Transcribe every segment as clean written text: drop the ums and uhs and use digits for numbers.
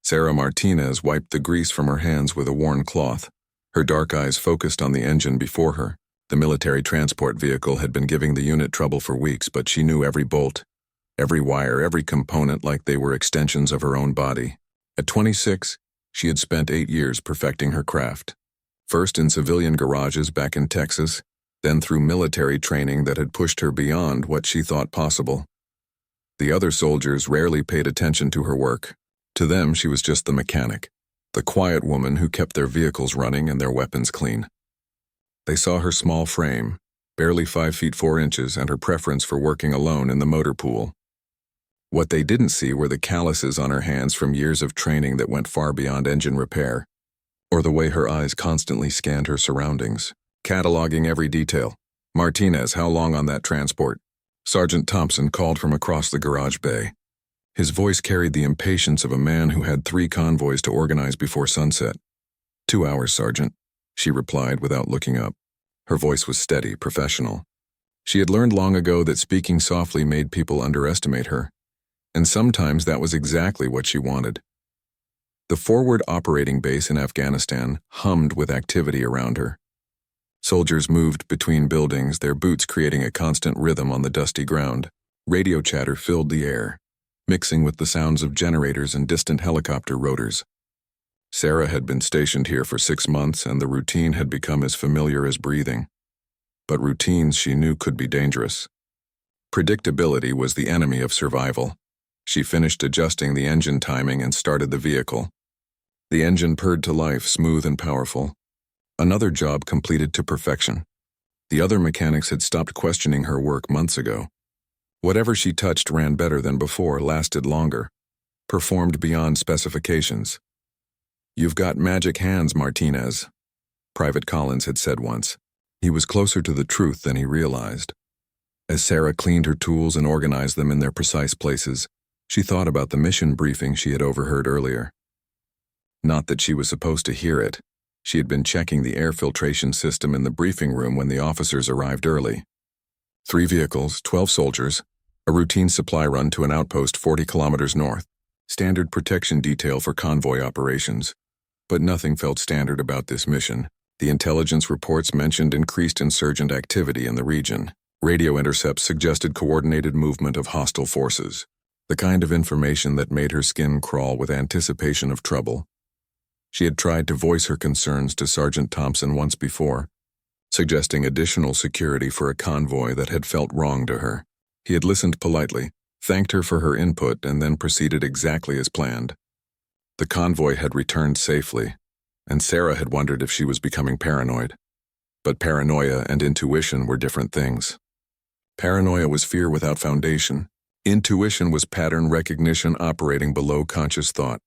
Sarah Martinez wiped the grease from her hands with a worn cloth. Her dark eyes focused on the engine before her. The military transport vehicle had been giving the unit trouble for weeks, but she knew every bolt, every wire, every component like they were extensions of her own body. At 26, she had spent 8 years perfecting her craft. First in civilian garages back in Texas, then through military training that had pushed her beyond what she thought possible. The other soldiers rarely paid attention to her work. To them, she was just the mechanic, the quiet woman who kept their vehicles running and their weapons clean. They saw her small frame, barely 5 feet 4 inches, and her preference for working alone in the motor pool. What they didn't see were the calluses on her hands from years of training that went far beyond engine repair, or the way her eyes constantly scanned her surroundings, cataloging every detail. "Martinez, how long on that transport?" Sergeant Thompson called from across the garage bay. His voice carried the impatience of a man who had 3 convoys to organize before sunset. 2 hours, Sergeant, she replied without looking up. Her voice was steady, professional. She had learned long ago that speaking softly made people underestimate her, and sometimes that was exactly what she wanted. The forward operating base in Afghanistan hummed with activity around her. Soldiers moved between buildings, their boots creating a constant rhythm on the dusty ground. Radio chatter filled the air, mixing with the sounds of generators and distant helicopter rotors. Sarah had been stationed here for 6 months, and the routine had become as familiar as breathing. But routines, she knew, could be dangerous. Predictability was the enemy of survival. She finished adjusting the engine timing and started the vehicle. The engine purred to life, smooth and powerful. Another job completed to perfection. The other mechanics had stopped questioning her work months ago. Whatever she touched ran better than before, lasted longer, performed beyond specifications. "You've got magic hands, Martinez," Private Collins had said once. He was closer to the truth than he realized. As Sarah cleaned her tools and organized them in their precise places, she thought about the mission briefing she had overheard earlier. Not that she was supposed to hear it. She had been checking the air filtration system in the briefing room when the officers arrived early. 3 vehicles, 12 soldiers, a routine supply run to an outpost 40 kilometers north, standard protection detail for convoy operations. But nothing felt standard about this mission. The intelligence reports mentioned increased insurgent activity in the region. Radio intercepts suggested coordinated movement of hostile forces, the kind of information that made her skin crawl with anticipation of trouble. She had tried to voice her concerns to Sergeant Thompson once before, suggesting additional security for a convoy that had felt wrong to her. He had listened politely, thanked her for her input, and then proceeded exactly as planned. The convoy had returned safely, and Sarah had wondered if she was becoming paranoid. But paranoia and intuition were different things. Paranoia was fear without foundation. Intuition was pattern recognition operating below conscious thought,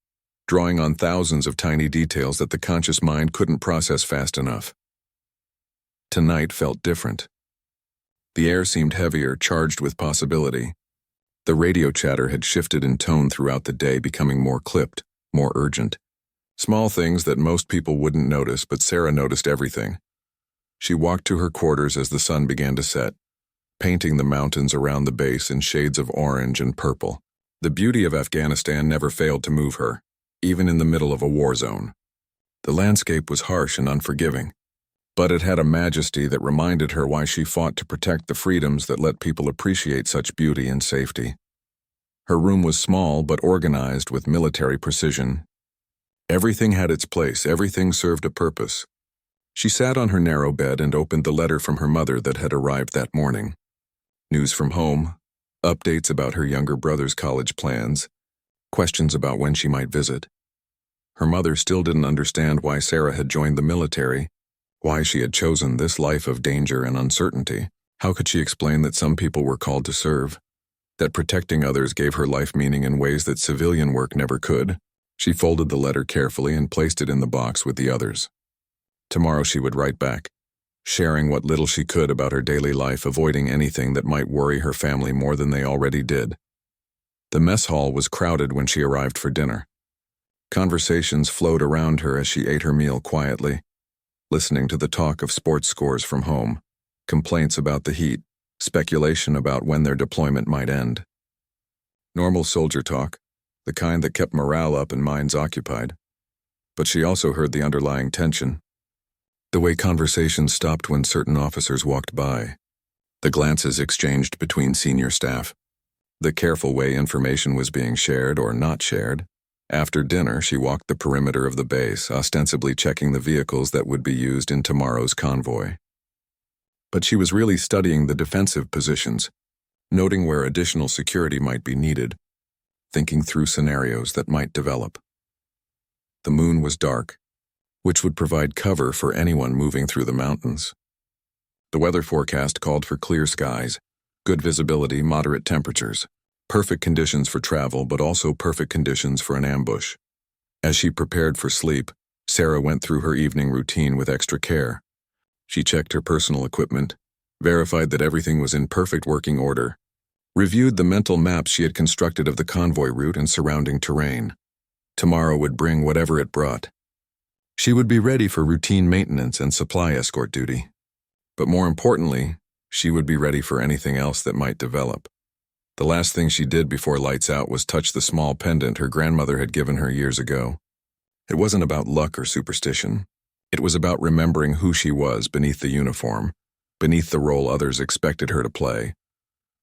drawing on thousands of tiny details that the conscious mind couldn't process fast enough. Tonight felt different. The air seemed heavier, charged with possibility. The radio chatter had shifted in tone throughout the day, becoming more clipped, more urgent. Small things that most people wouldn't notice, but Sarah noticed everything. She walked to her quarters as the sun began to set, painting the mountains around the base in shades of orange and purple. The beauty of Afghanistan never failed to move her, even in the middle of a war zone. The landscape was harsh and unforgiving, but it had a majesty that reminded her why she fought to protect the freedoms that let people appreciate such beauty and safety. Her room was small but organized with military precision. Everything had its place, everything served a purpose. She sat on her narrow bed and opened the letter from her mother that had arrived that morning. News from home, updates about her younger brother's college plans, questions about when she might visit. Her mother still didn't understand why Sarah had joined the military, why she had chosen this life of danger and uncertainty. How could she explain that some people were called to serve, that protecting others gave her life meaning in ways that civilian work never could? She folded the letter carefully and placed it in the box with the others. Tomorrow she would write back, sharing what little she could about her daily life, avoiding anything that might worry her family more than they already did. The mess hall was crowded when she arrived for dinner. Conversations flowed around her as she ate her meal quietly, listening to the talk of sports scores from home, complaints about the heat, speculation about when their deployment might end. Normal soldier talk, the kind that kept morale up and minds occupied. But she also heard the underlying tension. The way conversations stopped when certain officers walked by. The glances exchanged between senior staff. The careful way information was being shared or not shared. After dinner, she walked the perimeter of the base, ostensibly checking the vehicles that would be used in tomorrow's convoy. But she was really studying the defensive positions, noting where additional security might be needed, thinking through scenarios that might develop. The moon was dark, which would provide cover for anyone moving through the mountains. The weather forecast called for clear skies, good visibility, moderate temperatures, perfect conditions for travel, but also perfect conditions for an ambush. As she prepared for sleep, Sarah went through her evening routine with extra care. She checked her personal equipment, verified that everything was in perfect working order, reviewed the mental maps she had constructed of the convoy route and surrounding terrain. Tomorrow would bring whatever it brought. She would be ready for routine maintenance and supply escort duty. But more importantly, she would be ready for anything else that might develop. The last thing she did before lights out was touch the small pendant her grandmother had given her years ago. It wasn't about luck or superstition. It was about remembering who she was beneath the uniform, beneath the role others expected her to play.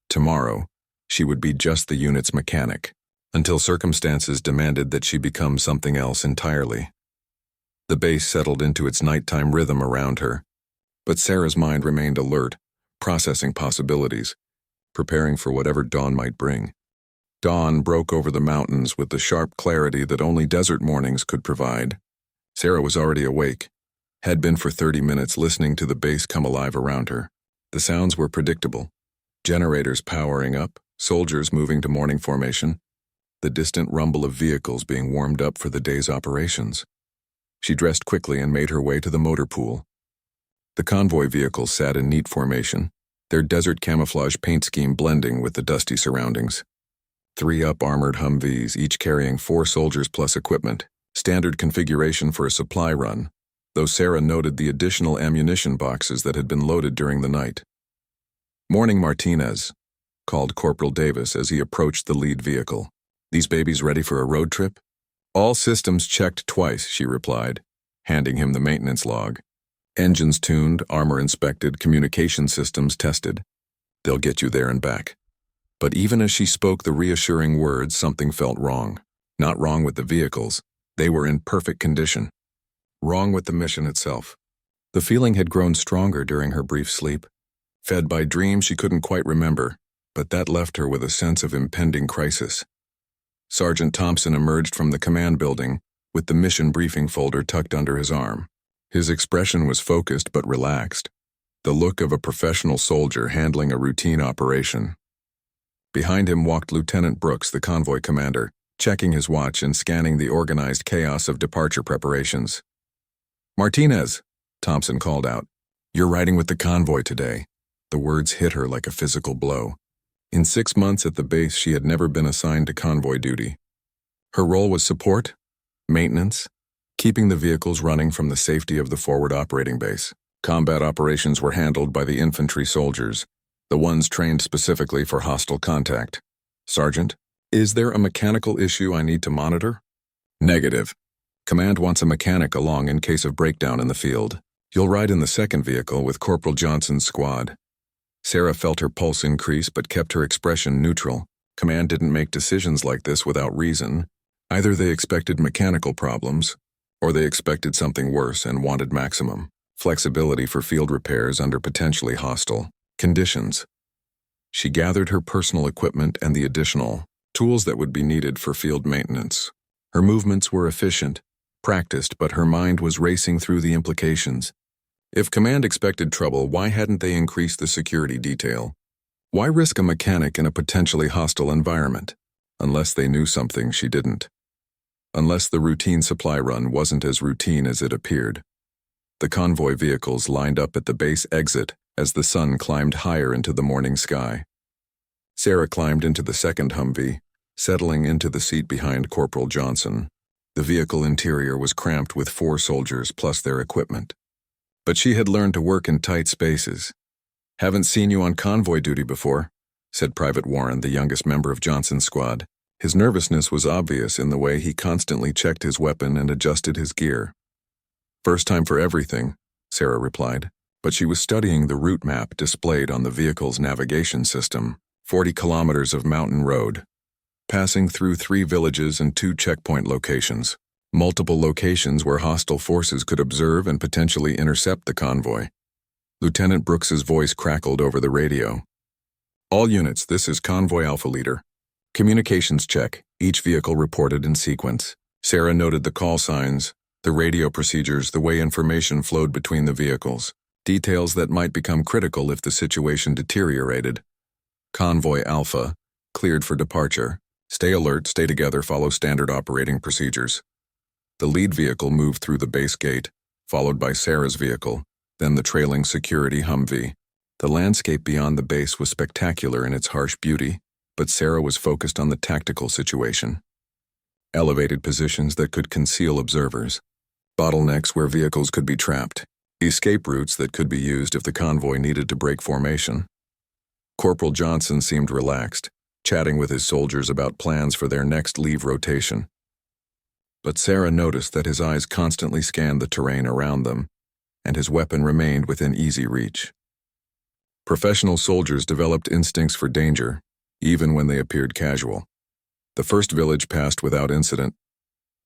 Tomorrow, she would be just the unit's mechanic, until circumstances demanded that she become something else entirely. The base settled into its nighttime rhythm around her, but Sarah's mind remained alert, processing possibilities, preparing for whatever dawn might bring. Dawn broke over the mountains with the sharp clarity that only desert mornings could provide. Sarah was already awake, had been for 30 minutes listening to the base come alive around her. The sounds were predictable. Generators powering up, soldiers moving to morning formation, the distant rumble of vehicles being warmed up for the day's operations. She dressed quickly and made her way to the motor pool. The convoy vehicles sat in neat formation, their desert camouflage paint scheme blending with the dusty surroundings. 3 up-armored Humvees, each carrying 4 soldiers plus equipment, standard configuration for a supply run, though Sarah noted the additional ammunition boxes that had been loaded during the night. "Morning, Martinez," called Corporal Davis as he approached the lead vehicle. "These babies ready for a road trip?" "All systems checked twice," she replied, handing him the maintenance log. "Engines tuned, armor inspected, communication systems tested. They'll get you there and back." But even as she spoke the reassuring words, something felt wrong. Not wrong with the vehicles. They were in perfect condition. Wrong with the mission itself. The feeling had grown stronger during her brief sleep, fed by dreams she couldn't quite remember, but that left her with a sense of impending crisis. Sergeant Thompson emerged from the command building with the mission briefing folder tucked under his arm. His expression was focused but relaxed, the look of a professional soldier handling a routine operation. Behind him walked Lieutenant Brooks, the convoy commander, checking his watch and scanning the organized chaos of departure preparations. "Martinez," Thompson called out, "you're riding with the convoy today." The words hit her like a physical blow. In 6 months at the base, she had never been assigned to convoy duty. Her role was support, maintenance, keeping the vehicles running from the safety of the forward operating base. Combat operations were handled by the infantry soldiers, the ones trained specifically for hostile contact. "Sergeant, is there a mechanical issue I need to monitor?" "Negative. Command wants a mechanic along in case of breakdown in the field. You'll ride in the second vehicle with Corporal Johnson's squad." Sarah felt her pulse increase but kept her expression neutral. Command didn't make decisions like this without reason. Either they expected mechanical problems, or they expected something worse and wanted maximum flexibility for field repairs under potentially hostile conditions. She gathered her personal equipment and the additional tools that would be needed for field maintenance. Her movements were efficient, practiced, but her mind was racing through the implications. If command expected trouble, why hadn't they increased the security detail? Why risk a mechanic in a potentially hostile environment? Unless they knew something she didn't. Unless the routine supply run wasn't as routine as it appeared. The convoy vehicles lined up at the base exit as the sun climbed higher into the morning sky. Sarah climbed into the second Humvee, settling into the seat behind Corporal Johnson. The vehicle interior was cramped with 4 soldiers plus their equipment. But she had learned to work in tight spaces. "Haven't seen you on convoy duty before," said Private Warren, the youngest member of Johnson's squad. His nervousness was obvious in the way he constantly checked his weapon and adjusted his gear. "First time for everything," Sarah replied, but she was studying the route map displayed on the vehicle's navigation system. 40 kilometers of mountain road, passing through 3 villages and 2 checkpoint locations. Multiple locations where hostile forces could observe and potentially intercept the convoy. Lieutenant Brooks's voice crackled over the radio. "All units, this is Convoy Alpha Leader. Communications check, each vehicle reported in sequence." Sarah noted the call signs, the radio procedures, the way information flowed between the vehicles, details that might become critical if the situation deteriorated. Convoy Alpha, cleared for departure. Stay alert, stay together, follow standard operating procedures. The lead vehicle moved through the base gate, followed by Sarah's vehicle, then the trailing security Humvee. The landscape beyond the base was spectacular in its harsh beauty, but Sarah was focused on the tactical situation. Elevated positions that could conceal observers, bottlenecks where vehicles could be trapped, escape routes that could be used if the convoy needed to break formation. Corporal Johnson seemed relaxed, chatting with his soldiers about plans for their next leave rotation. But Sarah noticed that his eyes constantly scanned the terrain around them, and his weapon remained within easy reach. Professional soldiers developed instincts for danger, even when they appeared casual. The first village passed without incident.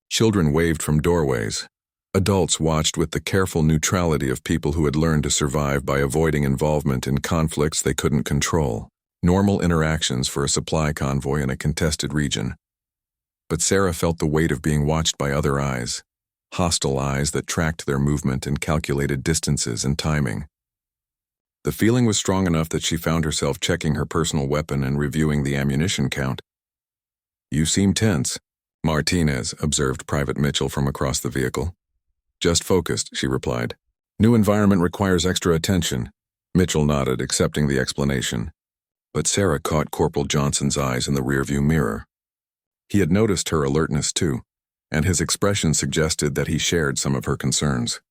Children waved from doorways. Adults watched with the careful neutrality of people who had learned to survive by avoiding involvement in conflicts they couldn't control. Normal interactions for a supply convoy in a contested region. But Sarah felt the weight of being watched by other eyes, hostile eyes that tracked their movement and calculated distances and timing. The feeling was strong enough that she found herself checking her personal weapon and reviewing the ammunition count. "You seem tense," Martinez observed Private Mitchell from across the vehicle. "Just focused," she replied. "New environment requires extra attention." Mitchell nodded, accepting the explanation. But Sarah caught Corporal Johnson's eyes in the rearview mirror. He had noticed her alertness too, and his expression suggested that he shared some of her concerns.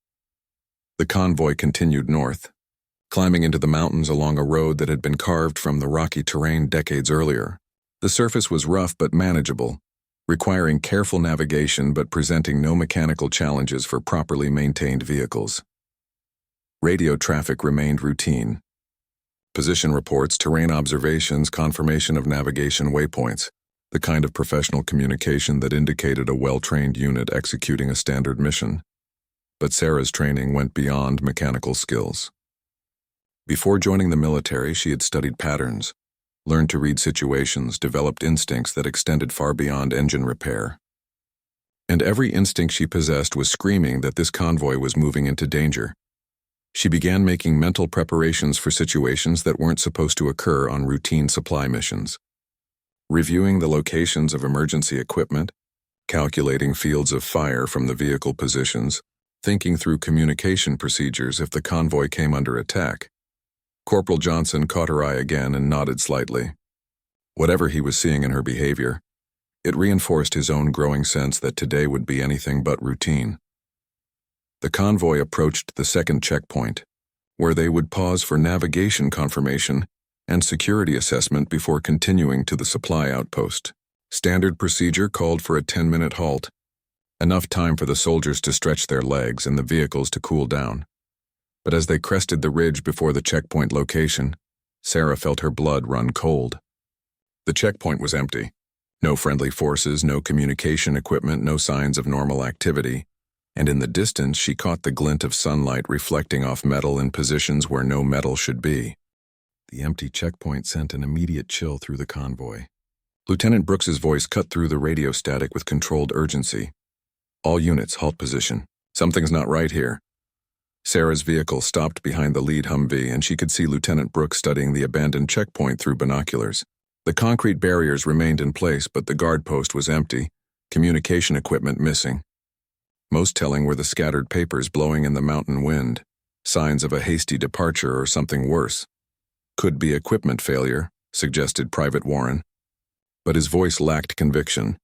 The convoy continued north, climbing into the mountains along a road that had been carved from the rocky terrain decades earlier. The surface was rough but manageable, requiring careful navigation but presenting no mechanical challenges for properly maintained vehicles. Radio traffic remained routine. Position reports, terrain observations, confirmation of navigation waypoints, the kind of professional communication that indicated a well-trained unit executing a standard mission. But Sarah's training went beyond mechanical skills. Before joining the military, she had studied patterns, learned to read situations, developed instincts that extended far beyond engine repair. And every instinct she possessed was screaming that this convoy was moving into danger. She began making mental preparations for situations that weren't supposed to occur on routine supply missions. Reviewing the locations of emergency equipment, calculating fields of fire from the vehicle positions, thinking through communication procedures if the convoy came under attack. Corporal Johnson caught her eye again and nodded slightly. Whatever he was seeing in her behavior, it reinforced his own growing sense that today would be anything but routine. The convoy approached the second checkpoint, where they would pause for navigation confirmation and security assessment before continuing to the supply outpost. Standard procedure called for a 10-minute halt, enough time for the soldiers to stretch their legs and the vehicles to cool down. But as they crested the ridge before the checkpoint location, Sarah felt her blood run cold. The checkpoint was empty. No friendly forces, no communication equipment, no signs of normal activity. And in the distance she caught the glint of sunlight reflecting off metal in positions where no metal should be. The empty checkpoint sent an immediate chill through the convoy. Lieutenant Brooks's voice cut through the radio static with controlled urgency. "All units, halt position. Something's not right here." Sarah's vehicle stopped behind the lead Humvee, and she could see Lieutenant Brooks studying the abandoned checkpoint through binoculars. The concrete barriers remained in place, but the guard post was empty, communication equipment missing. Most telling were the scattered papers blowing in the mountain wind, signs of a hasty departure or something worse. "Could be equipment failure," suggested Private Warren. But his voice lacked conviction.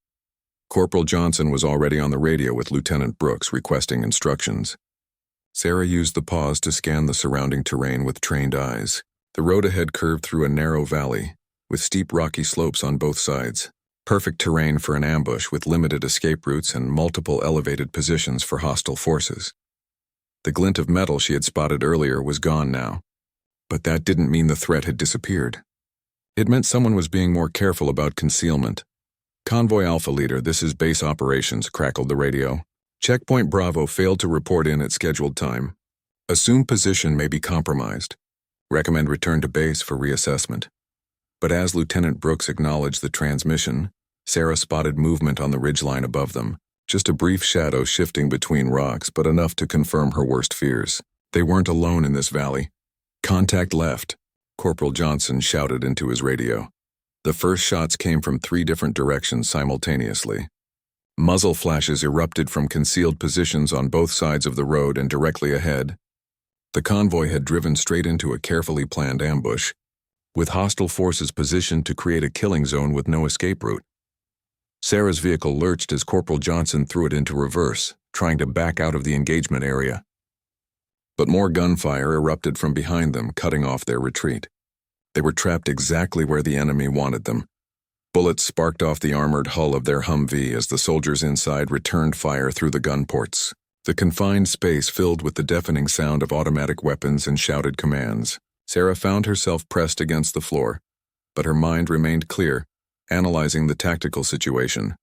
Corporal Johnson was already on the radio with Lieutenant Brooks requesting instructions. Sarah used the pause to scan the surrounding terrain with trained eyes. The road ahead curved through a narrow valley, with steep rocky slopes on both sides. Perfect terrain for an ambush with limited escape routes and multiple elevated positions for hostile forces. The glint of metal she had spotted earlier was gone now, but that didn't mean the threat had disappeared. It meant someone was being more careful about concealment. "Convoy Alpha Leader, this is base operations," crackled the radio. "Checkpoint Bravo failed to report in at scheduled time. Assumed position may be compromised. Recommend return to base for reassessment." But as Lieutenant Brooks acknowledged the transmission, Sarah spotted movement on the ridgeline above them, just a brief shadow shifting between rocks, but enough to confirm her worst fears. They weren't alone in this valley. "Contact left," Corporal Johnson shouted into his radio. The first shots came from 3 different directions simultaneously. Muzzle flashes erupted from concealed positions on both sides of the road and directly ahead. The convoy had driven straight into a carefully planned ambush, with hostile forces positioned to create a killing zone with no escape route. Sarah's vehicle lurched as Corporal Johnson threw it into reverse, trying to back out of the engagement area. But more gunfire erupted from behind them, cutting off their retreat. They were trapped exactly where the enemy wanted them. Bullets sparked off the armored hull of their Humvee as the soldiers inside returned fire through the gun ports. The confined space filled with the deafening sound of automatic weapons and shouted commands. Sarah found herself pressed against the floor, but her mind remained clear, analyzing the tactical situation.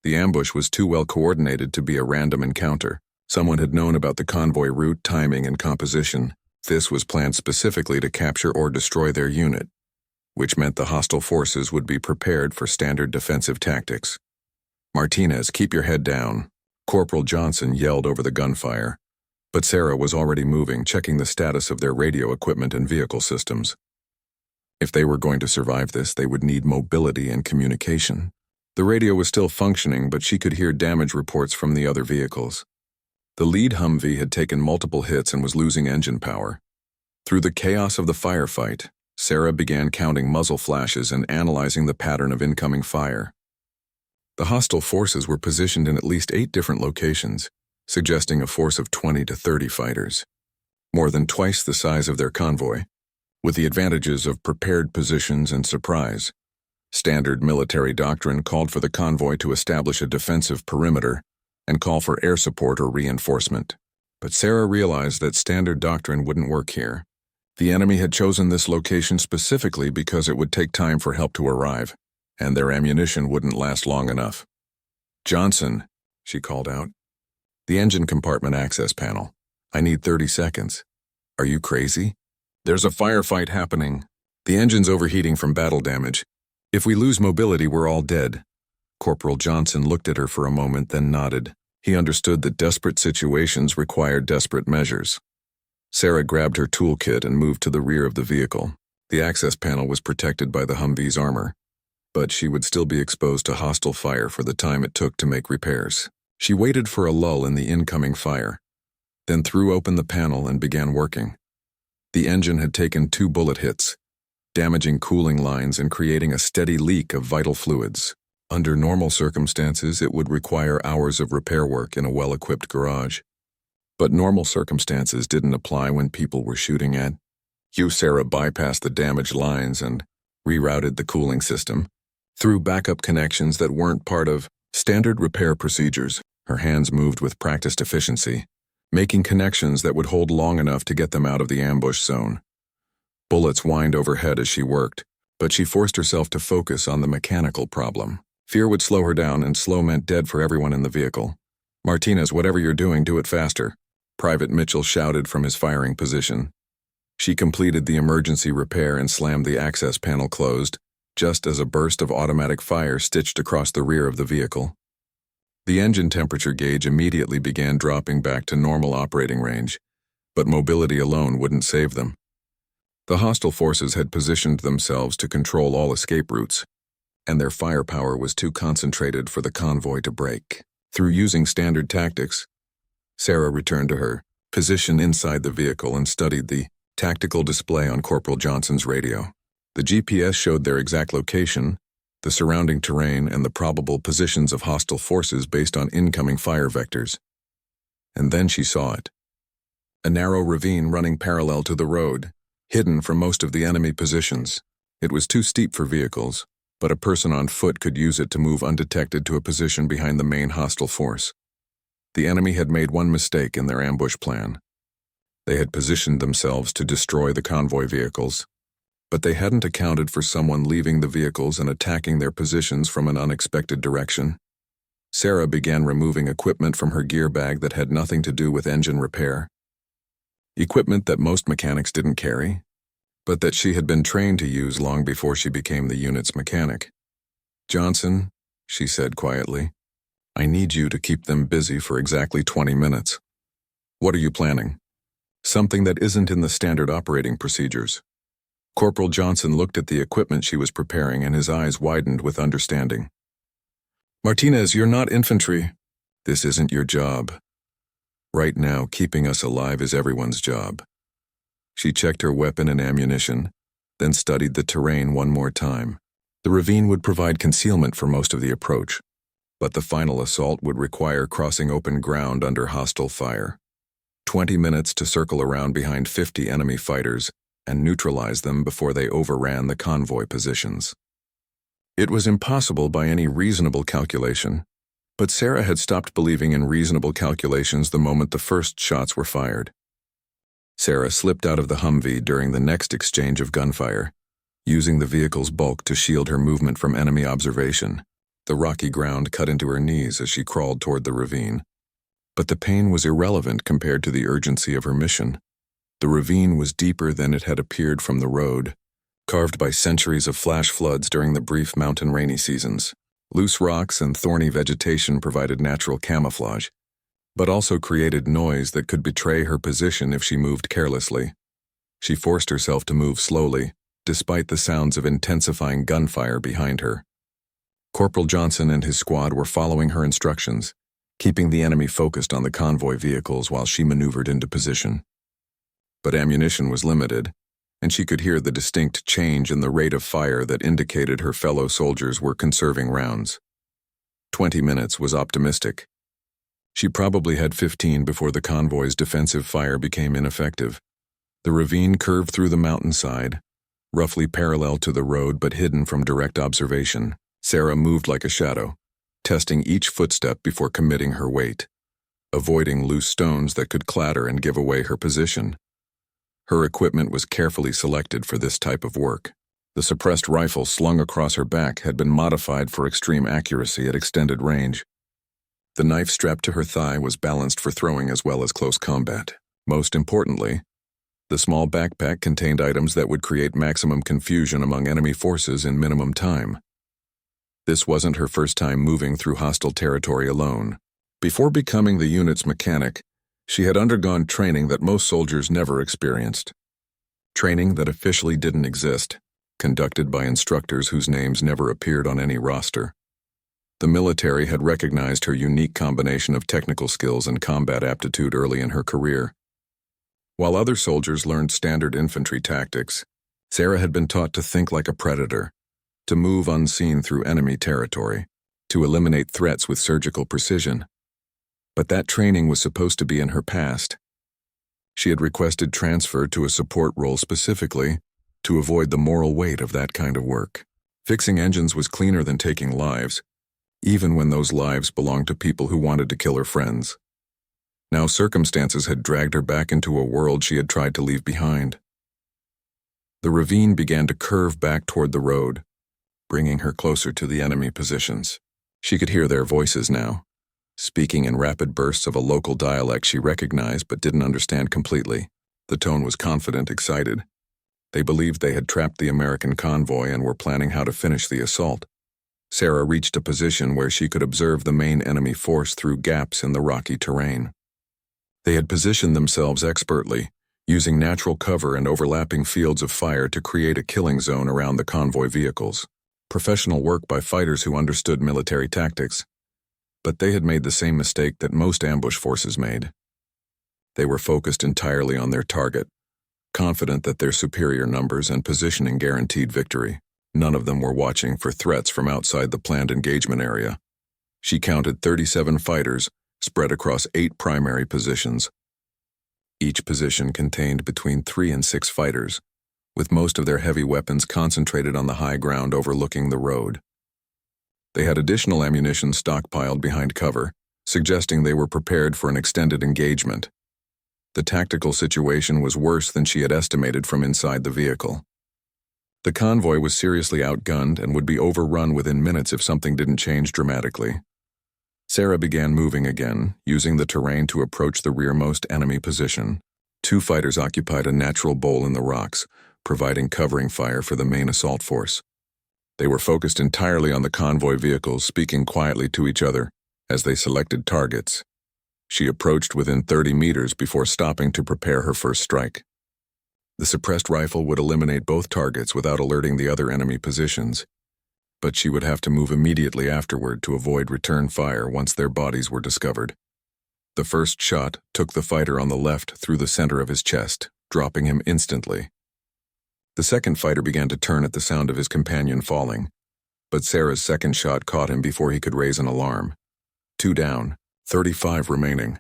The ambush was too well coordinated to be a random encounter. Someone had known about the convoy route, timing, and composition. This was planned specifically to capture or destroy their unit, which meant the hostile forces would be prepared for standard defensive tactics. "Martinez, keep your head down," Corporal Johnson yelled over the gunfire. But Sarah was already moving, checking the status of their radio equipment and vehicle systems. If they were going to survive this, they would need mobility and communication. The radio was still functioning, but she could hear damage reports from the other vehicles. The lead Humvee had taken multiple hits and was losing engine power. Through the chaos of the firefight, Sarah began counting muzzle flashes and analyzing the pattern of incoming fire. The hostile forces were positioned in at least 8 different locations, suggesting a force of 20 to 30 fighters, more than twice the size of their convoy, with the advantages of prepared positions and surprise. Standard military doctrine called for the convoy to establish a defensive perimeter and call for air support or reinforcement. But Sarah realized that standard doctrine wouldn't work here. The enemy had chosen this location specifically because it would take time for help to arrive, and their ammunition wouldn't last long enough. "Johnson," she called out. "The engine compartment access panel. I need 30 seconds. Are you crazy? There's a firefight happening. The engine's overheating from battle damage. If we lose mobility, we're all dead." Corporal Johnson looked at her for a moment, then nodded. He understood that desperate situations required desperate measures. Sarah grabbed her toolkit and moved to the rear of the vehicle. The access panel was protected by the Humvee's armor, but she would still be exposed to hostile fire for the time it took to make repairs. She waited for a lull in the incoming fire, then threw open the panel and began working. The engine had taken 2 bullet hits, damaging cooling lines and creating a steady leak of vital fluids. Under normal circumstances, it would require hours of repair work in a well-equipped garage. But normal circumstances didn't apply when people were shooting at you. Sarah bypassed the damaged lines and rerouted the cooling system through backup connections that weren't part of standard repair procedures. Her hands moved with practiced efficiency, making connections that would hold long enough to get them out of the ambush zone. Bullets whined overhead as she worked, but she forced herself to focus on the mechanical problem. Fear would slow her down, and slow meant dead for everyone in the vehicle. "Martinez, whatever you're doing, do it faster," Private Mitchell shouted from his firing position. She completed the emergency repair and slammed the access panel closed, just as a burst of automatic fire stitched across the rear of the vehicle. The engine temperature gauge immediately began dropping back to normal operating range, but mobility alone wouldn't save them. The hostile forces had positioned themselves to control all escape routes, and their firepower was too concentrated for the convoy to break. Through using standard tactics, Sarah returned to her position inside the vehicle and studied the tactical display on Corporal Johnson's radio. The GPS showed their exact location, the surrounding terrain, and the probable positions of hostile forces based on incoming fire vectors. And then she saw it. A narrow ravine running parallel to the road, hidden from most of the enemy positions. It was too steep for vehicles, but a person on foot could use it to move undetected to a position behind the main hostile force. The enemy had made one mistake in their ambush plan. They had positioned themselves to destroy the convoy vehicles, but they hadn't accounted for someone leaving the vehicles and attacking their positions from an unexpected direction. Sarah began removing equipment from her gear bag that had nothing to do with engine repair. Equipment that most mechanics didn't carry, but that she had been trained to use long before she became the unit's mechanic. "Johnson," she said quietly, "I need you to keep them busy for exactly 20 minutes. What are you planning?" "Something that isn't in the standard operating procedures." Corporal Johnson looked at the equipment she was preparing and his eyes widened with understanding. "Martinez, you're not infantry. This isn't your job. Right now, keeping us alive is everyone's job." She checked her weapon and ammunition, then studied the terrain one more time. The ravine would provide concealment for most of the approach, but the final assault would require crossing open ground under hostile fire. 20 minutes to circle around behind 50 enemy fighters and neutralize them before they overran the convoy positions. It was impossible by any reasonable calculation, but Sarah had stopped believing in reasonable calculations the moment the first shots were fired. Sarah slipped out of the Humvee during the next exchange of gunfire, using the vehicle's bulk to shield her movement from enemy observation. The rocky ground cut into her knees as she crawled toward the ravine. But the pain was irrelevant compared to the urgency of her mission. The ravine was deeper than it had appeared from the road, carved by centuries of flash floods during the brief mountain rainy seasons. Loose rocks and thorny vegetation provided natural camouflage, but also created noise that could betray her position if she moved carelessly. She forced herself to move slowly, despite the sounds of intensifying gunfire behind her. Corporal Johnson and his squad were following her instructions, keeping the enemy focused on the convoy vehicles while she maneuvered into position. But ammunition was limited, and she could hear the distinct change in the rate of fire that indicated her fellow soldiers were conserving rounds. 20 minutes was optimistic. She probably had 15 before the convoy's defensive fire became ineffective. The ravine curved through the mountainside, roughly parallel to the road but hidden from direct observation. Sarah moved like a shadow, testing each footstep before committing her weight, avoiding loose stones that could clatter and give away her position. Her equipment was carefully selected for this type of work. The suppressed rifle slung across her back had been modified for extreme accuracy at extended range. The knife strapped to her thigh was balanced for throwing as well as close combat. Most importantly, the small backpack contained items that would create maximum confusion among enemy forces in minimum time. This wasn't her first time moving through hostile territory alone. Before becoming the unit's mechanic, she had undergone training that most soldiers never experienced. Training that officially didn't exist, conducted by instructors whose names never appeared on any roster. The military had recognized her unique combination of technical skills and combat aptitude early in her career. While other soldiers learned standard infantry tactics, Sarah had been taught to think like a predator, to move unseen through enemy territory, to eliminate threats with surgical precision. But that training was supposed to be in her past. She had requested transfer to a support role specifically to avoid the moral weight of that kind of work. Fixing engines was cleaner than taking lives, even when those lives belonged to people who wanted to kill her friends. Now circumstances had dragged her back into a world she had tried to leave behind. The ravine began to curve back toward the road, bringing her closer to the enemy positions. She could hear their voices now, speaking in rapid bursts of a local dialect she recognized but didn't understand completely. The tone was confident, excited. They believed they had trapped the American convoy and were planning how to finish the assault. Sarah reached a position where she could observe the main enemy force through gaps in the rocky terrain. They had positioned themselves expertly, using natural cover and overlapping fields of fire to create a killing zone around the convoy vehicles. Professional work by fighters who understood military tactics. But they had made the same mistake that most ambush forces made. They were focused entirely on their target, confident that their superior numbers and positioning guaranteed victory. None of them were watching for threats from outside the planned engagement area. She counted 37 fighters spread across 8 primary positions. Each position contained between 3 and 6 fighters, with most of their heavy weapons concentrated on the high ground overlooking the road. They had additional ammunition stockpiled behind cover, suggesting they were prepared for an extended engagement. The tactical situation was worse than she had estimated from inside the vehicle. The convoy was seriously outgunned and would be overrun within minutes if something didn't change dramatically. Sarah began moving again, using the terrain to approach the rearmost enemy position. 2 fighters occupied a natural bowl in the rocks, providing covering fire for the main assault force. They were focused entirely on the convoy vehicles, speaking quietly to each other as they selected targets. She approached within 30 meters before stopping to prepare her first strike. The suppressed rifle would eliminate both targets without alerting the other enemy positions, but she would have to move immediately afterward to avoid return fire once their bodies were discovered. The first shot took the fighter on the left through the center of his chest, dropping him instantly. The second fighter began to turn at the sound of his companion falling, but Sarah's second shot caught him before he could raise an alarm. 2 down, 35 remaining.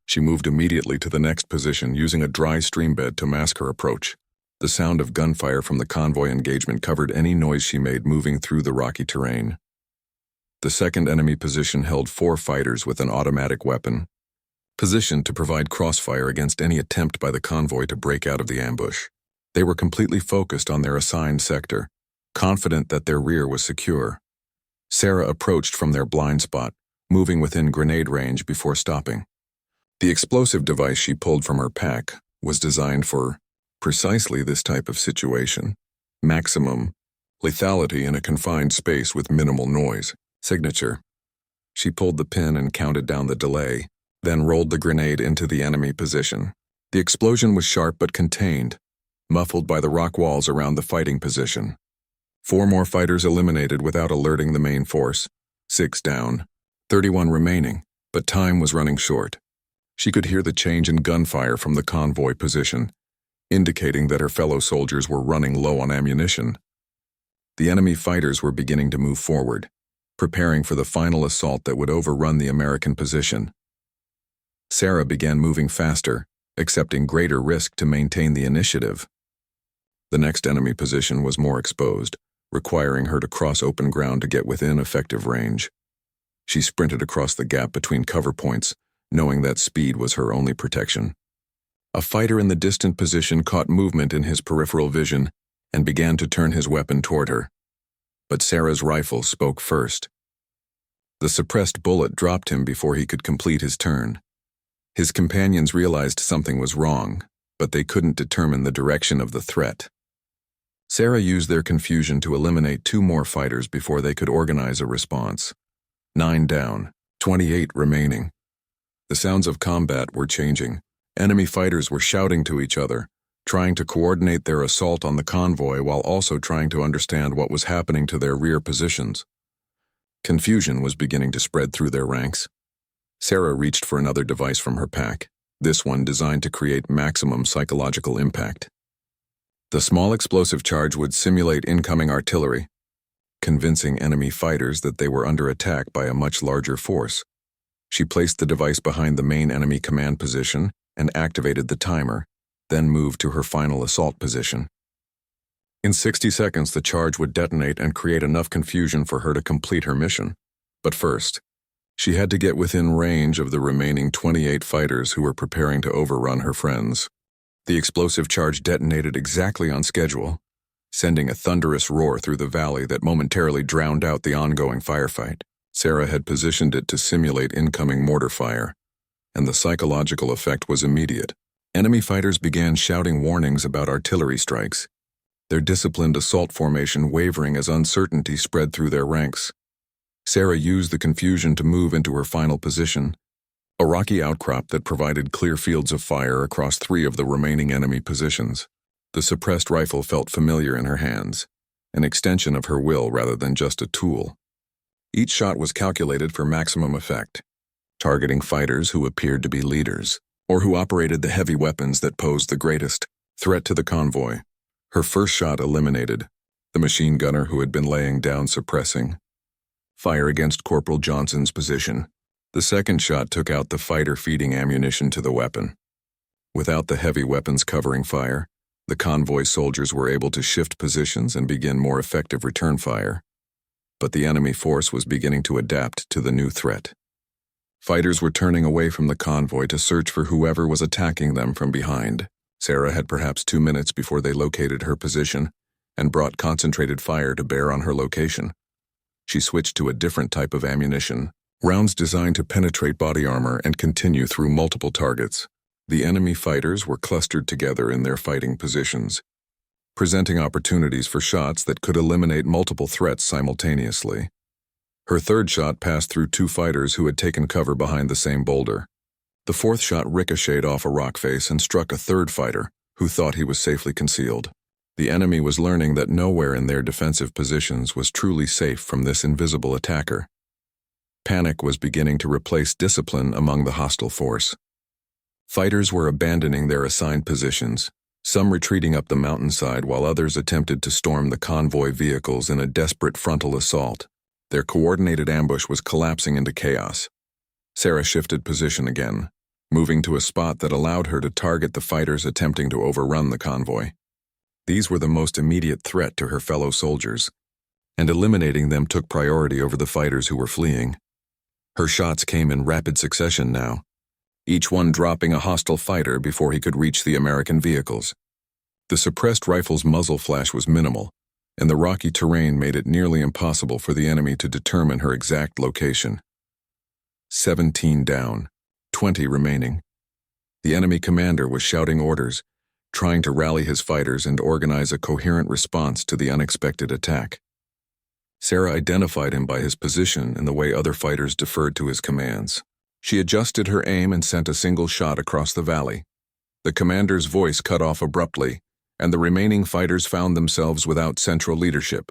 She moved immediately to the next position, using a dry stream bed to mask her approach. The sound of gunfire from the convoy engagement covered any noise she made moving through the rocky terrain. The second enemy position held 4 fighters with an automatic weapon, positioned to provide crossfire against any attempt by the convoy to break out of the ambush. They were completely focused on their assigned sector, confident that their rear was secure. Sarah approached from their blind spot, moving within grenade range before stopping. The explosive device she pulled from her pack was designed for precisely this type of situation. Maximum lethality in a confined space with minimal noise. Signature. She pulled the pin and counted down the delay, then rolled the grenade into the enemy position. The explosion was sharp but contained, muffled by the rock walls around the fighting position. 4 more fighters eliminated without alerting the main force. 6 down, 31 remaining, but time was running short. She could hear the change in gunfire from the convoy position, indicating that her fellow soldiers were running low on ammunition. The enemy fighters were beginning to move forward, preparing for the final assault that would overrun the American position. Sarah began moving faster, accepting greater risk to maintain the initiative. The next enemy position was more exposed, requiring her to cross open ground to get within effective range. She sprinted across the gap between cover points, knowing that speed was her only protection. A fighter in the distant position caught movement in his peripheral vision and began to turn his weapon toward her. But Sarah's rifle spoke first. The suppressed bullet dropped him before he could complete his turn. His companions realized something was wrong, but they couldn't determine the direction of the threat. Sarah used their confusion to eliminate 2 more fighters before they could organize a response. 9 down, 28 remaining. The sounds of combat were changing. Enemy fighters were shouting to each other, trying to coordinate their assault on the convoy while also trying to understand what was happening to their rear positions. Confusion was beginning to spread through their ranks. Sarah reached for another device from her pack, this one designed to create maximum psychological impact. The small explosive charge would simulate incoming artillery, convincing enemy fighters that they were under attack by a much larger force. She placed the device behind the main enemy command position and activated the timer, then moved to her final assault position. In 60 seconds, the charge would detonate and create enough confusion for her to complete her mission. But first, she had to get within range of the remaining 28 fighters who were preparing to overrun her friends. The explosive charge detonated exactly on schedule, sending a thunderous roar through the valley that momentarily drowned out the ongoing firefight. Sarah had positioned it to simulate incoming mortar fire, and the psychological effect was immediate. Enemy fighters began shouting warnings about artillery strikes, their disciplined assault formation wavering as uncertainty spread through their ranks. Sarah used the confusion to move into her final position, a rocky outcrop that provided clear fields of fire across 3 of the remaining enemy positions. The suppressed rifle felt familiar in her hands, an extension of her will rather than just a tool. Each shot was calculated for maximum effect, targeting fighters who appeared to be leaders, or who operated the heavy weapons that posed the greatest threat to the convoy. Her first shot eliminated the machine gunner who had been laying down suppressing fire against Corporal Johnson's position. The second shot took out the fighter feeding ammunition to the weapon. Without the heavy weapons covering fire, The convoy soldiers were able to shift positions and begin more effective return fire. But the enemy force was beginning to adapt to the new threat. Fighters were turning away from the convoy to search for whoever was attacking them from behind. Sarah had perhaps 2 minutes before they located her position and brought concentrated fire to bear on her location. She switched to a different type of ammunition, rounds designed to penetrate body armor and continue through multiple targets. The enemy fighters were clustered together in their fighting positions, presenting opportunities for shots that could eliminate multiple threats simultaneously. Her third shot passed through 2 fighters who had taken cover behind the same boulder. The fourth shot ricocheted off a rock face and struck a third fighter, who thought he was safely concealed. The enemy was learning that nowhere in their defensive positions was truly safe from this invisible attacker. Panic was beginning to replace discipline among the hostile force. Fighters were abandoning their assigned positions, some retreating up the mountainside while others attempted to storm the convoy vehicles in a desperate frontal assault. Their coordinated ambush was collapsing into chaos. Sarah shifted position again, moving to a spot that allowed her to target the fighters attempting to overrun the convoy. These were the most immediate threat to her fellow soldiers, and eliminating them took priority over the fighters who were fleeing. Her shots came in rapid succession now, each one dropping a hostile fighter before he could reach the American vehicles. The suppressed rifle's muzzle flash was minimal, and the rocky terrain made it nearly impossible for the enemy to determine her exact location. 17 down, 20 remaining. The enemy commander was shouting orders, trying to rally his fighters and organize a coherent response to the unexpected attack. Sarah identified him by his position and the way other fighters deferred to his commands. She adjusted her aim and sent a single shot across the valley. The commander's voice cut off abruptly, and the remaining fighters found themselves without central leadership.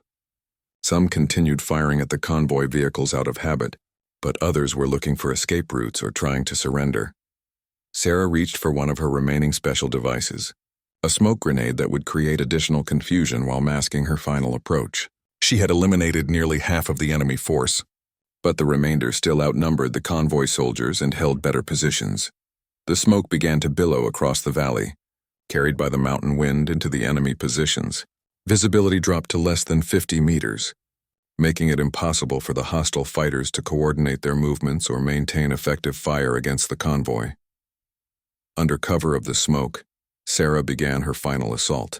Some continued firing at the convoy vehicles out of habit, but others were looking for escape routes or trying to surrender. Sarah reached for one of her remaining special devices, a smoke grenade that would create additional confusion while masking her final approach. She had eliminated nearly half of the enemy force, but the remainder still outnumbered the convoy soldiers and held better positions. The smoke began to billow across the valley, carried by the mountain wind into the enemy positions. Visibility dropped to less than 50 meters, making it impossible for the hostile fighters to coordinate their movements or maintain effective fire against the convoy. Under cover of the smoke, Sarah began her final assault.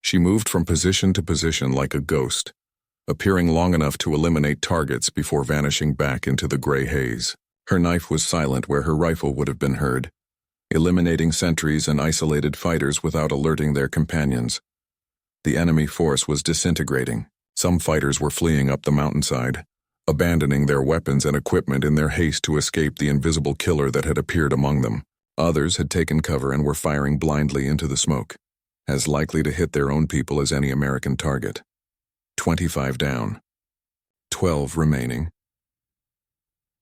She moved from position to position like a ghost, appearing long enough to eliminate targets before vanishing back into the gray haze. Her knife was silent where her rifle would have been heard, eliminating sentries and isolated fighters without alerting their companions. The enemy force was disintegrating. Some fighters were fleeing up the mountainside, abandoning their weapons and equipment in their haste to escape the invisible killer that had appeared among them. Others had taken cover and were firing blindly into the smoke, as likely to hit their own people as any American target. 25 down, 12 remaining.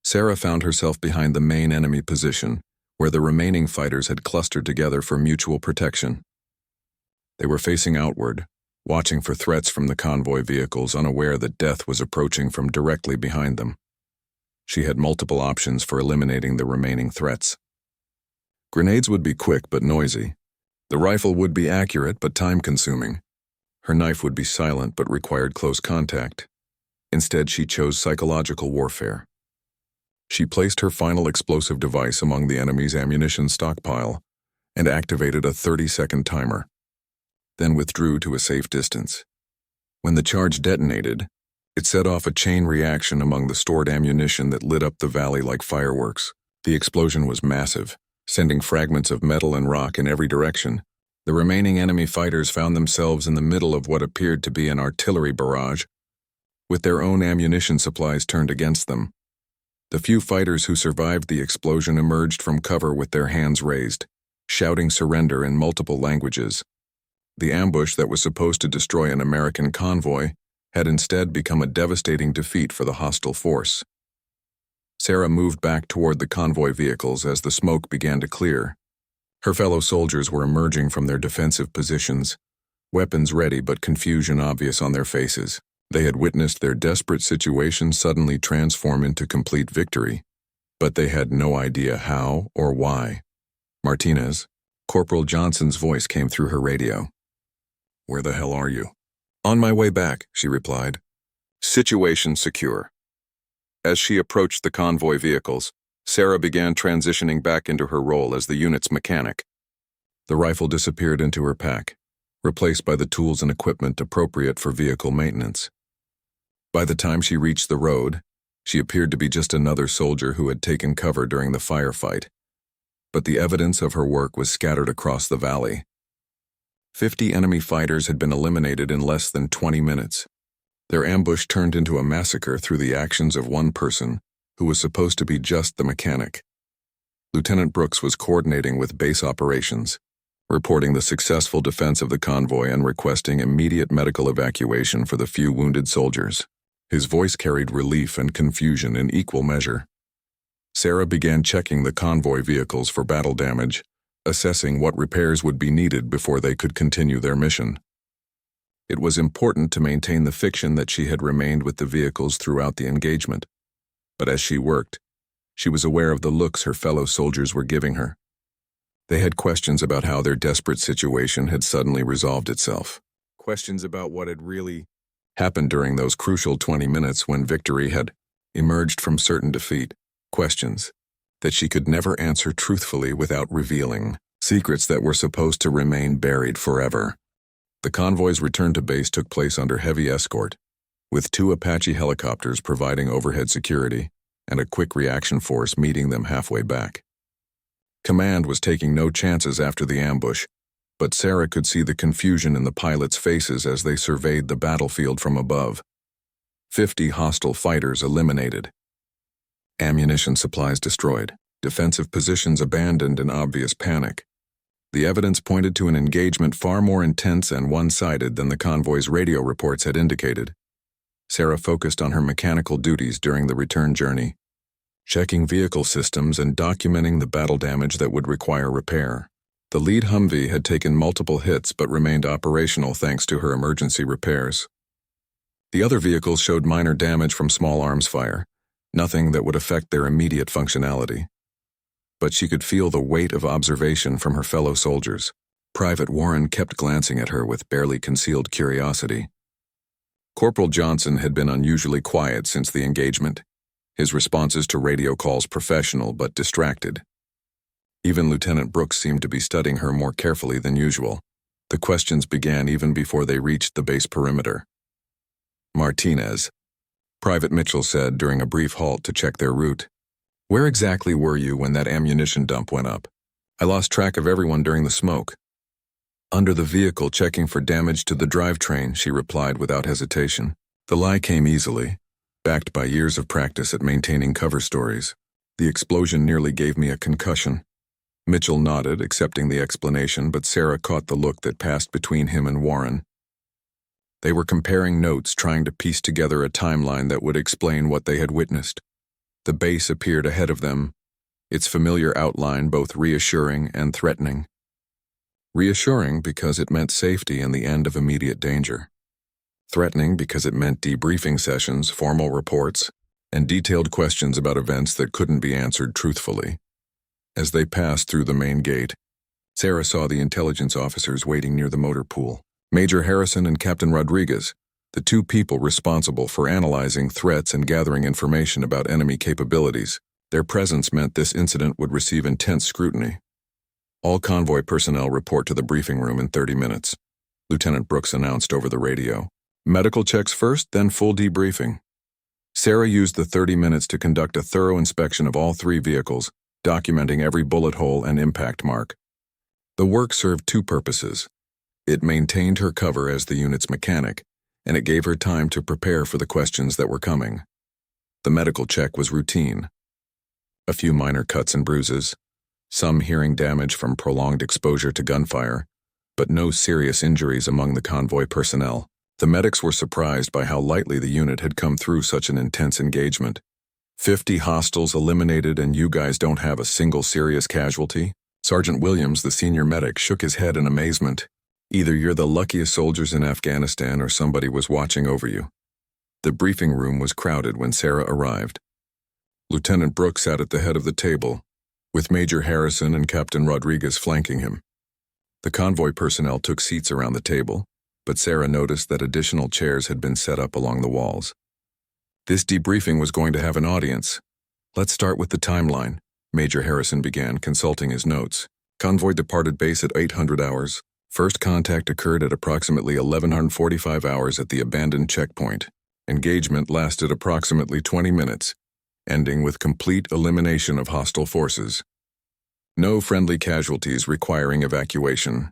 Sarah found herself behind the main enemy position, where the remaining fighters had clustered together for mutual protection. They were facing outward, watching for threats from the convoy vehicles, unaware that death was approaching from directly behind them. She had multiple options for eliminating the remaining threats. Grenades would be quick but noisy. The rifle would be accurate but time-consuming. Her knife would be silent but required close contact. Instead, she chose psychological warfare. She placed her final explosive device among the enemy's ammunition stockpile and activated a 30-second timer, then withdrew to a safe distance. When the charge detonated, it set off a chain reaction among the stored ammunition that lit up the valley like fireworks. The explosion was massive, sending fragments of metal and rock in every direction. The remaining enemy fighters found themselves in the middle of what appeared to be an artillery barrage, with their own ammunition supplies turned against them. The few fighters who survived the explosion emerged from cover with their hands raised, shouting surrender in multiple languages. The ambush that was supposed to destroy an American convoy had instead become a devastating defeat for the hostile force. Sarah moved back toward the convoy vehicles as the smoke began to clear. Her fellow soldiers were emerging from their defensive positions, weapons ready but confusion obvious on their faces. They had witnessed their desperate situation suddenly transform into complete victory, but they had no idea how or why. Martinez, Corporal Johnson's voice came through her radio. "Where the hell are you?" "On my way back," she replied. "Situation secure." As she approached the convoy vehicles, Sarah began transitioning back into her role as the unit's mechanic. The rifle disappeared into her pack, replaced by the tools and equipment appropriate for vehicle maintenance. By the time she reached the road, she appeared to be just another soldier who had taken cover during the firefight. But the evidence of her work was scattered across the valley. 50 enemy fighters had been eliminated in less than 20 minutes. Their ambush turned into a massacre through the actions of one person who was supposed to be just the mechanic. Lieutenant Brooks was coordinating with base operations, reporting the successful defense of the convoy and requesting immediate medical evacuation for the few wounded soldiers. His voice carried relief and confusion in equal measure. Sarah began checking the convoy vehicles for battle damage, assessing what repairs would be needed before they could continue their mission. It was important to maintain the fiction that she had remained with the vehicles throughout the engagement, but as she worked, she was aware of the looks her fellow soldiers were giving her. They had questions about how their desperate situation had suddenly resolved itself. Questions about what had really happened during those crucial 20 minutes when victory had emerged from certain defeat. Questions that she could never answer truthfully without revealing secrets that were supposed to remain buried forever. The convoy's return to base took place under heavy escort, with 2 Apache helicopters providing overhead security and a quick reaction force meeting them halfway back. Command was taking no chances after the ambush, but Sarah could see the confusion in the pilots' faces as they surveyed the battlefield from above. 50 hostile fighters eliminated. Ammunition supplies destroyed. Defensive positions abandoned in obvious panic. The evidence pointed to an engagement far more intense and one-sided than the convoy's radio reports had indicated. Sarah focused on her mechanical duties during the return journey, checking vehicle systems and documenting the battle damage that would require repair. The lead Humvee had taken multiple hits but remained operational thanks to her emergency repairs. The other vehicles showed minor damage from small arms fire, nothing that would affect their immediate functionality. But she could feel the weight of observation from her fellow soldiers. Private Warren kept glancing at her with barely concealed curiosity. Corporal Johnson had been unusually quiet since the engagement, his responses to radio calls professional but distracted. Even Lieutenant Brooks seemed to be studying her more carefully than usual. The questions began even before they reached the base perimeter. "Martinez," Private Mitchell said during a brief halt to check their route. "Where exactly were you when that ammunition dump went up? I lost track of everyone during the smoke." "Under the vehicle checking for damage to the drivetrain," she replied without hesitation. The lie came easily, backed by years of practice at maintaining cover stories. "The explosion nearly gave me a concussion." Mitchell nodded, accepting the explanation, but Sarah caught the look that passed between him and Warren. They were comparing notes, trying to piece together a timeline that would explain what they had witnessed. The base appeared ahead of them, its familiar outline both reassuring and threatening. Reassuring because it meant safety and the end of immediate danger. Threatening because it meant debriefing sessions, formal reports, and detailed questions about events that couldn't be answered truthfully. As they passed through the main gate, Sarah saw the intelligence officers waiting near the motor pool. Major Harrison and Captain Rodriguez, the 2 people responsible for analyzing threats and gathering information about enemy capabilities. Their presence meant this incident would receive intense scrutiny. "All convoy personnel report to the briefing room in 30 minutes, Lieutenant Brooks announced over the radio. "Medical checks first, then full debriefing." Sarah used the 30 minutes to conduct a thorough inspection of all 3 vehicles, documenting every bullet hole and impact mark. The work served 2 purposes. It maintained her cover as the unit's mechanic, and it gave her time to prepare for the questions that were coming. The medical check was routine. A few minor cuts and bruises, some hearing damage from prolonged exposure to gunfire, but no serious injuries among the convoy personnel. The medics were surprised by how lightly the unit had come through such an intense engagement. 50 hostiles eliminated and you guys don't have a single serious casualty? Sergeant Williams, the senior medic, shook his head in amazement. Either you're the luckiest soldiers in Afghanistan or somebody was watching over you. The briefing room was crowded when Sarah arrived. Lieutenant Brooks sat at the head of the table, with Major Harrison and Captain Rodriguez flanking him. The convoy personnel took seats around the table, but Sarah noticed that additional chairs had been set up along the walls. This debriefing was going to have an audience. Let's start with the timeline, Major Harrison began, consulting his notes. Convoy departed base at 800 hours. First contact occurred at approximately 1145 hours at the abandoned checkpoint. Engagement lasted approximately 20 minutes, ending with complete elimination of hostile forces. No friendly casualties requiring evacuation.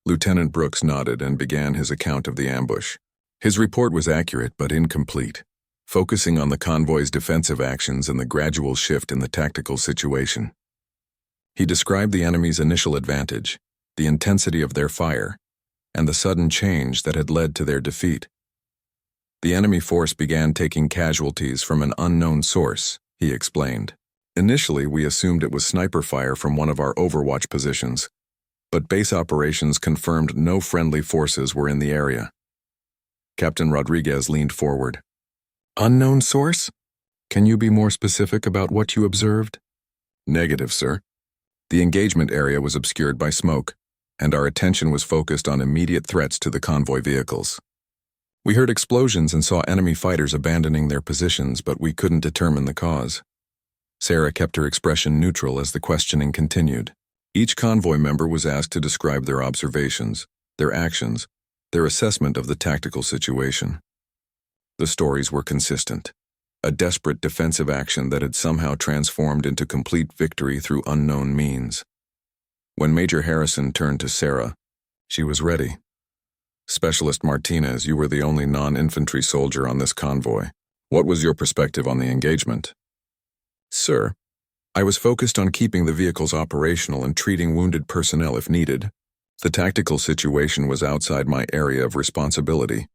Lieutenant Brooks nodded and began his account of the ambush. His report was accurate but incomplete, focusing on the convoy's defensive actions and the gradual shift in the tactical situation. He described the enemy's initial advantage, the intensity of their fire, and the sudden change that had led to their defeat. The enemy force began taking casualties from an unknown source, he explained. Initially, we assumed it was sniper fire from one of our overwatch positions, but base operations confirmed no friendly forces were in the area. Captain Rodriguez leaned forward. Unknown source? Can you be more specific about what you observed? Negative, sir. The engagement area was obscured by smoke, and our attention was focused on immediate threats to the convoy vehicles. We heard explosions and saw enemy fighters abandoning their positions, but we couldn't determine the cause. Sarah kept her expression neutral as the questioning continued. Each convoy member was asked to describe their observations, their actions, their assessment of the tactical situation. The stories were consistent. A desperate defensive action that had somehow transformed into complete victory through unknown means. When Major Harrison turned to Sarah, she was ready. Specialist Martinez, you were the only non-infantry soldier on this convoy. What was your perspective on the engagement? Sir, I was focused on keeping the vehicles operational and treating wounded personnel if needed. The tactical situation was outside my area of responsibility.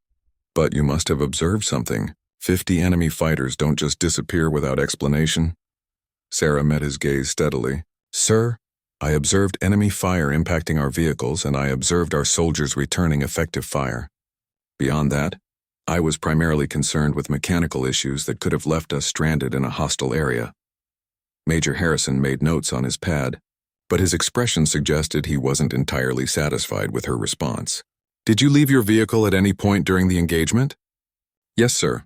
But you must have observed something. 50 enemy fighters don't just disappear without explanation. Sarah met his gaze steadily. Sir, I observed enemy fire impacting our vehicles, and I observed our soldiers returning effective fire. Beyond that, I was primarily concerned with mechanical issues that could have left us stranded in a hostile area. Major Harrison made notes on his pad, but his expression suggested he wasn't entirely satisfied with her response. Did you leave your vehicle at any point during the engagement? Yes, sir.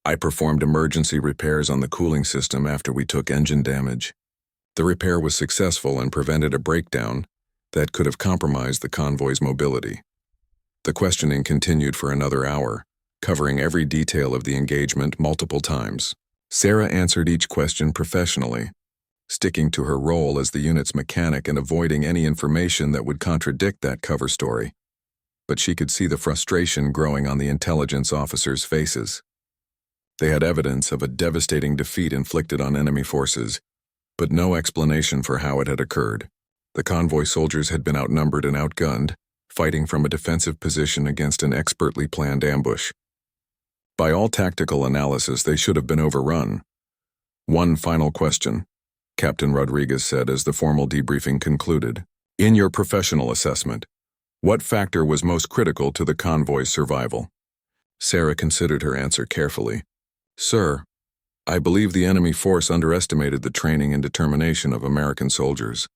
I performed emergency repairs on the cooling system after we took engine damage. The repair was successful and prevented a breakdown that could have compromised the convoy's mobility. The questioning continued for another hour, covering every detail of the engagement multiple times. Sarah answered each question professionally, sticking to her role as the unit's mechanic and avoiding any information that would contradict that cover story. But she could see the frustration growing on the intelligence officers' faces. They had evidence of a devastating defeat inflicted on enemy forces, but no explanation for how it had occurred. The convoy soldiers had been outnumbered and outgunned, fighting from a defensive position against an expertly planned ambush. By all tactical analysis, they should have been overrun. One final question, Captain Rodriguez said as the formal debriefing concluded. In your professional assessment, what factor was most critical to the convoy's survival? Sarah considered her answer carefully. Sir, I believe the enemy force underestimated the training and determination of American soldiers.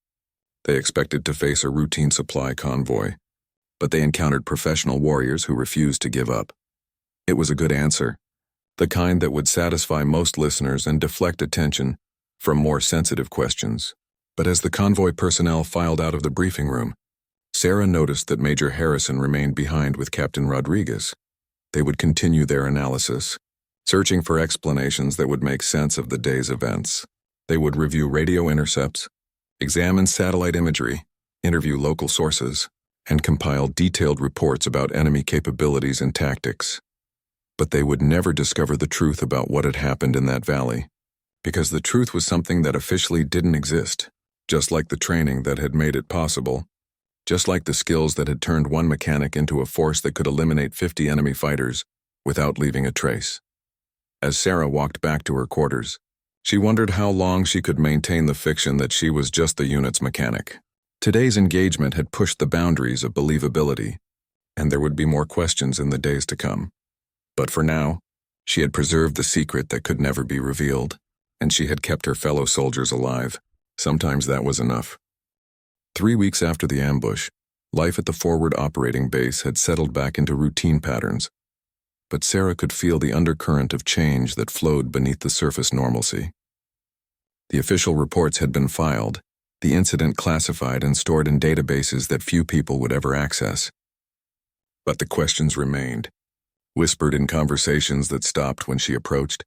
They expected to face a routine supply convoy, but they encountered professional warriors who refused to give up. It was a good answer, the kind that would satisfy most listeners and deflect attention from more sensitive questions. But as the convoy personnel filed out of the briefing room, Sarah noticed that Major Harrison remained behind with Captain Rodriguez. They would continue their analysis, searching for explanations that would make sense of the day's events. They would review radio intercepts, examine satellite imagery, interview local sources, and compile detailed reports about enemy capabilities and tactics. But they would never discover the truth about what had happened in that valley, because the truth was something that officially didn't exist, just like the training that had made it possible, just like the skills that had turned one mechanic into a force that could eliminate 50 enemy fighters without leaving a trace. As Sarah walked back to her quarters, she wondered how long she could maintain the fiction that she was just the unit's mechanic. Today's engagement had pushed the boundaries of believability, and there would be more questions in the days to come. But for now, she had preserved the secret that could never be revealed, and she had kept her fellow soldiers alive. Sometimes that was enough. 3 weeks after the ambush, Life at the forward operating base had settled back into routine patterns, but Sarah could feel the undercurrent of change that flowed beneath the surface normalcy. The official reports had been filed, the incident classified and stored in databases that few people would ever access. But the questions remained, whispered in conversations that stopped when she approached.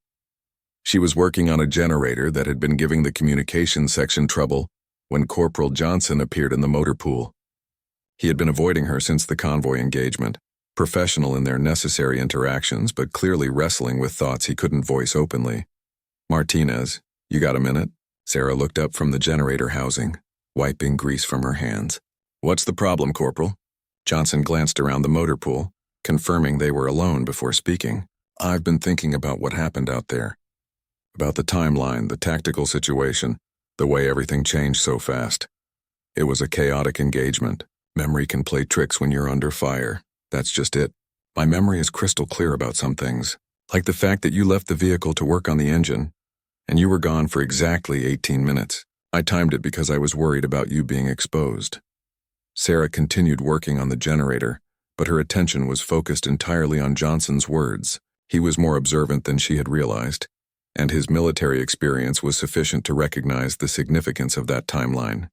She was working on a generator that had been giving the communications section trouble when Corporal Johnson appeared in the motor pool. He had been avoiding her since the convoy engagement, professional in their necessary interactions but clearly wrestling with thoughts he couldn't voice openly. "Martinez, you got a minute?" Sarah looked up from the generator housing, wiping grease from her hands. "What's the problem, Corporal?" Johnson glanced around the motor pool, confirming they were alone before speaking. "I've been thinking about what happened out there. About the timeline, the tactical situation, the way everything changed so fast. It was a chaotic engagement. Memory can play tricks when you're under fire. That's just it. My memory is crystal clear about some things, like the fact that you left the vehicle to work on the engine, and you were gone for exactly 18 minutes. I timed it because I was worried about you being exposed." Sarah continued working on the generator, but her attention was focused entirely on Johnson's words. He was more observant than she had realized, and his military experience was sufficient to recognize the significance of that timeline.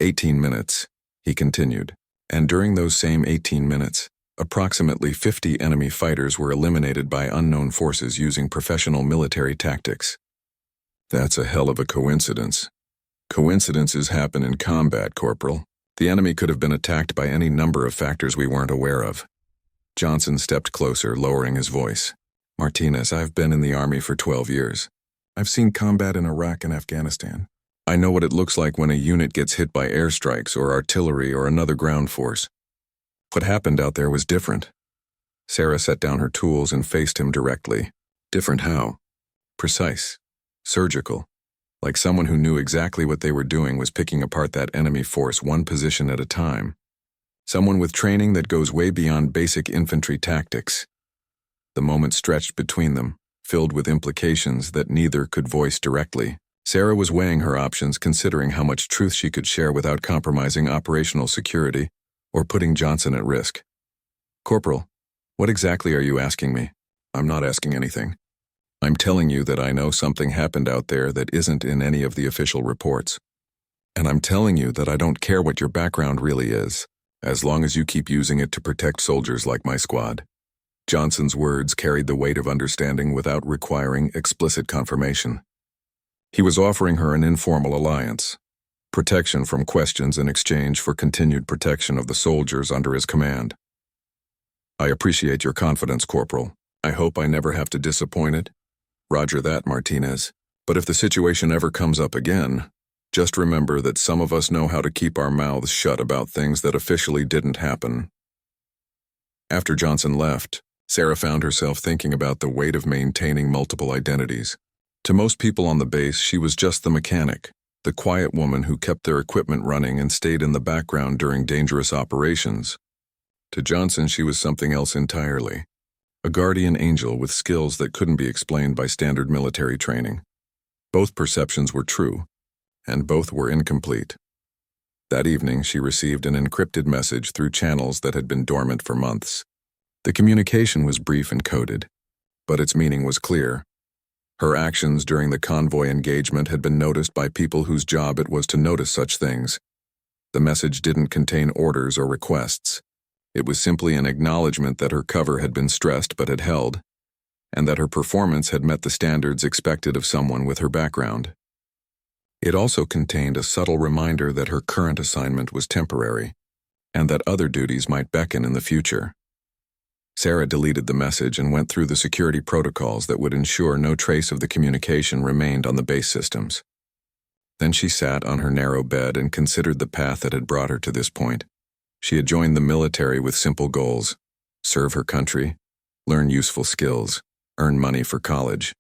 18 minutes, he continued, and during those same 18 minutes, approximately 50 enemy fighters were eliminated by unknown forces using professional military tactics. That's a hell of a coincidence. Coincidences happen in combat, Corporal. The enemy could have been attacked by any number of factors we weren't aware of. Johnson stepped closer, lowering his voice. "Martinez, I've been in the Army for 12 years. I've seen combat in Iraq and Afghanistan. I know what it looks like when a unit gets hit by airstrikes or artillery or another ground force. What happened out there was different." Sarah set down her tools and faced him directly. "Different how?" "Precise. Surgical. Like someone who knew exactly what they were doing was picking apart that enemy force one position at a time. Someone with training that goes way beyond basic infantry tactics." The moment stretched between them, filled with implications that neither could voice directly. Sarah was weighing her options, considering how much truth she could share without compromising operational security or putting Johnson at risk. "Corporal, what exactly are you asking me?" "I'm not asking anything. I'm telling you that I know something happened out there that isn't in any of the official reports. And I'm telling you that I don't care what your background really is, as long as you keep using it to protect soldiers like my squad." Johnson's words carried the weight of understanding without requiring explicit confirmation. He was offering her an informal alliance, protection from questions in exchange for continued protection of the soldiers under his command. "I appreciate your confidence, Corporal. I hope I never have to disappoint it." "Roger that, Martinez. But if the situation ever comes up again, just remember that some of us know how to keep our mouths shut about things that officially didn't happen." After Johnson left, Sarah found herself thinking about the weight of maintaining multiple identities. To most people on the base, she was just the mechanic, the quiet woman who kept their equipment running and stayed in the background during dangerous operations. To Johnson, she was something else entirely. A guardian angel with skills that couldn't be explained by standard military training. Both perceptions were true, and both were incomplete. That evening, she received an encrypted message through channels that had been dormant for months. The communication was brief and coded, but its meaning was clear. Her actions during the convoy engagement had been noticed by people whose job it was to notice such things. The message didn't contain orders or requests. It was simply an acknowledgement that her cover had been stressed but had held, and that her performance had met the standards expected of someone with her background. It also contained a subtle reminder that her current assignment was temporary, and that other duties might beckon in the future. Sarah deleted the message and went through the security protocols that would ensure no trace of the communication remained on the base systems. Then she sat on her narrow bed and considered the path that had brought her to this point. She had joined the military with simple goals: serve her country, learn useful skills, earn money for college.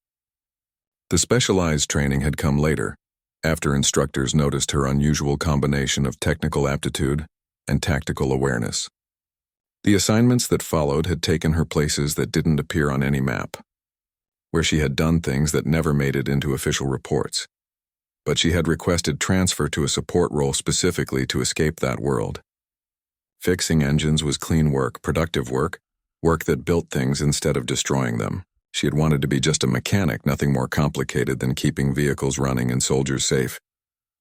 The specialized training had come later, after instructors noticed her unusual combination of technical aptitude and tactical awareness. The assignments that followed had taken her places that didn't appear on any map, where she had done things that never made it into official reports. But she had requested transfer to a support role specifically to escape that world. Fixing engines was clean work, productive work, work that built things instead of destroying them. She had wanted to be just a mechanic, nothing more complicated than keeping vehicles running and soldiers safe.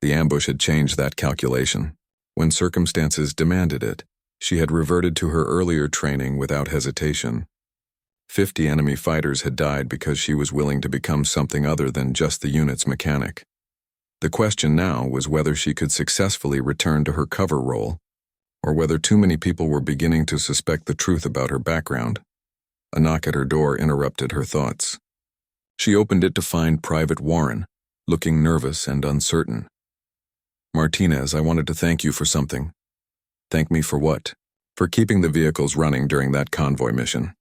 The ambush had changed that calculation. When circumstances demanded it, she had reverted to her earlier training without hesitation. 50 enemy fighters had died because she was willing to become something other than just the unit's mechanic. The question now was whether she could successfully return to her cover role, or whether too many people were beginning to suspect the truth about her background. A knock at her door interrupted her thoughts. She opened it to find Private Warren, looking nervous and uncertain. "Martinez, I wanted to thank you for something." "Thank me for what?" "For keeping the vehicles running during that convoy mission.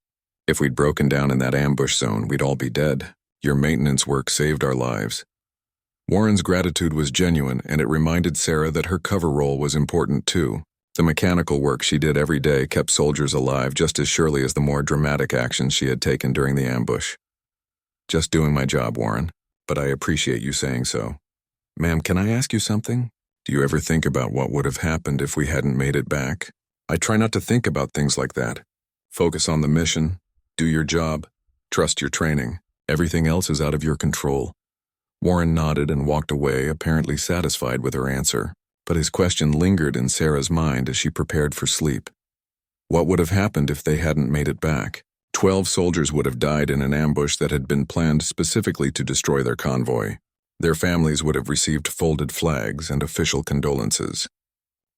If we'd broken down in that ambush zone, we'd all be dead. Your maintenance work saved our lives." Warren's gratitude was genuine, and it reminded Sarah that her cover role was important too. The mechanical work she did every day kept soldiers alive just as surely as the more dramatic actions she had taken during the ambush. "Just doing my job, Warren, but I appreciate you saying so." "Ma'am, can I ask you something? Do you ever think about what would have happened if we hadn't made it back?" "I try not to think about things like that. Focus on the mission, do your job, trust your training. Everything else is out of your control." Warren nodded and walked away, apparently satisfied with her answer. But his question lingered in Sarah's mind as she prepared for sleep. What would have happened if they hadn't made it back? 12 soldiers would have died in an ambush that had been planned specifically to destroy their convoy. Their families would have received folded flags and official condolences.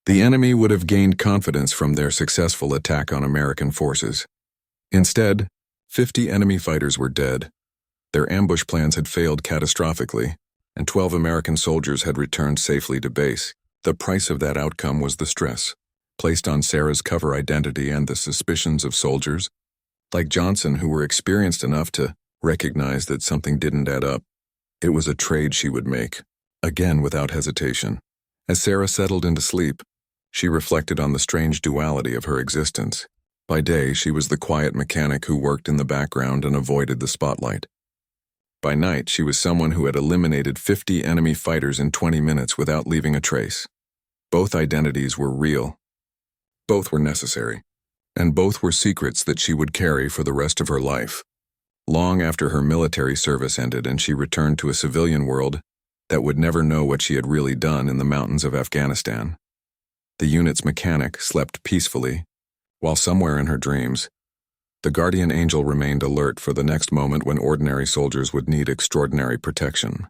The enemy would have gained confidence from their successful attack on American forces. Instead, 50 enemy fighters were dead. Their ambush plans had failed catastrophically, and 12 American soldiers had returned safely to base. The price of that outcome was the stress placed on Sarah's cover identity and the suspicions of soldiers, like Johnson, who were experienced enough to recognize that something didn't add up. It was a trade she would make, again without hesitation. As Sarah settled into sleep, she reflected on the strange duality of her existence. By day, she was the quiet mechanic who worked in the background and avoided the spotlight. By night, she was someone who had eliminated 50 enemy fighters in 20 minutes without leaving a trace. Both identities were real. Both were necessary. And both were secrets that she would carry for the rest of her life. Long after her military service ended and she returned to a civilian world that would never know what she had really done in the mountains of Afghanistan. The unit's mechanic slept peacefully, while somewhere in her dreams, the guardian angel remained alert for the next moment when ordinary soldiers would need extraordinary protection.